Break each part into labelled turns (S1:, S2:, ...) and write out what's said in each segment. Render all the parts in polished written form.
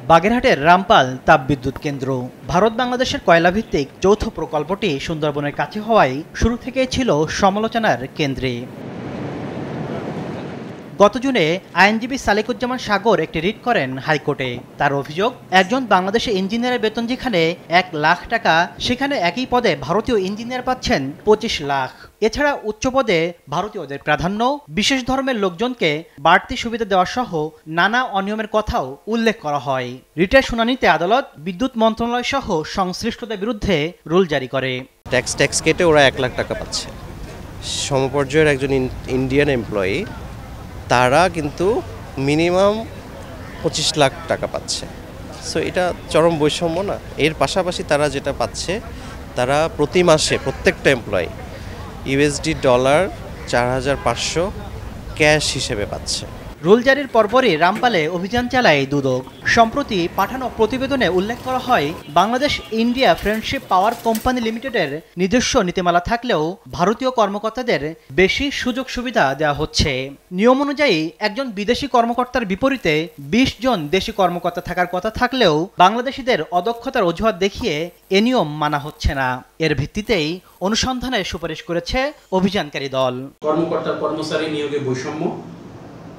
S1: বাগেরহাটের রামপাল তাপবিদ্যুৎ কেন্দ্র ভারত বাংলাদেশের কয়লাভিত্তিক যৌথ প্রকল্পটি সুন্দরবনের কাছে হওয়ায় শুরু থেকেই ছিল সমালোচনার কেন্দ্রে। গত জুনে আইনজীবী সালেকুজ্জামান সাগর একটি রিট করেন হাইকোর্টে। তার অভিযোগ, একজন বাংলাদেশি ইঞ্জিনিয়ারের বেতন যেখানে ১ লাখ টাকা, সেখানে একই পদে ভারতীয় ইঞ্জিনিয়ার পাচ্ছেন ২৫ লাখ। এছাড়া উচ্চ পদে ভারতীয়দের প্রাধান্য, বিশেষ ধর্মের লোকজনকে বাড়তি সুবিধা দেওয়া সহ নানা অনিয়মের কথাও উল্লেখ করা হয়। রিটের শুনানিতে আদালত বিদ্যুৎ মন্ত্রণালয় সহ সংশ্লিষ্টদের বিরুদ্ধে রুল জারি করে।
S2: ট্যাক্স কেটে ওরা ১ লাখ টাকা পাচ্ছে। সমপর্যায়ের একজন ইন্ডিয়ান এমপ্লয়ি, তারা কিন্তু মিনিমাম ২৫ লাখ টাকা পাচ্ছে। সো এটা চরম বৈষম্য না? এর পাশাপাশি তারা যেটা পাচ্ছে, তারা প্রতি মাসে প্রত্যেকটা এমপ্লয়ি $৪৫০০ ক্যাশ হিসেবে পাচ্ছে।
S1: রুল জারির পরপরই রামপালে অভিযান চালায় দুদক। সম্প্রতি পাঠানো প্রতিবেদনে উল্লেখ করা হয়, Bangladesh India friendship power company লিমিটেডের নিজস্ব নীতিমালা থাকলেও ভারতীয় কর্মকর্তাদের বেশি সুযোগ সুবিধা দেওয়া হচ্ছে। নিয়ম অনুযায়ী একজন বিদেশি কর্মকর্তার বিপরীতে ২০ জন দেশি কর্মকর্তা থাকার কথা থাকলেও বাংলাদেশিদের অদক্ষতার অজুহাত দেখিয়ে এ নিয়ম মানা হচ্ছে না। এর ভিত্তিতেই অনুসন্ধানের সুপারিশ করেছে অভিযানকারী দল।
S3: কর্মকর্তা কর্মচারী নিয়োগে বৈষম্য,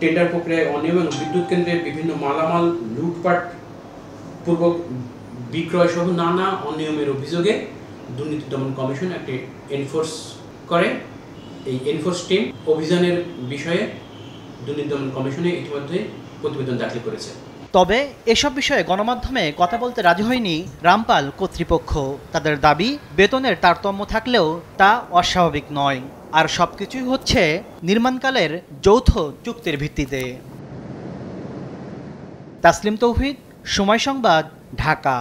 S3: টেন্ডার প্রক্রিয়ায় অনিয়ম এবং বিদ্যুৎ কেন্দ্রে বিভিন্ন মালামাল লুটপাট পূর্বক বিক্রয় সহ নানা অনিয়মের অভিযোগে দুর্নীতি দমন কমিশন একটি এনফোর্স করে। এই এনফোর্স টিম অভিযানের বিষয়ে দুর্নীতি দমন কমিশনে ইতিমধ্যে প্রতিবেদন দাখিল করেছে।
S1: তবে এসব বিষয়ে গণমাধ্যমে কথা বলতে রাজি হয়নি রামপাল কর্তৃপক্ষ। তাদের দাবি, বেতনের তারতম্য থাকলেও তা অস্বাভাবিক নয়, আর সবকিছুই হচ্ছে নির্মাণকালের যৌথ চুক্তির ভিত্তিতে। তাসলিম তৌহিদ, সময় সংবাদ, ঢাকা।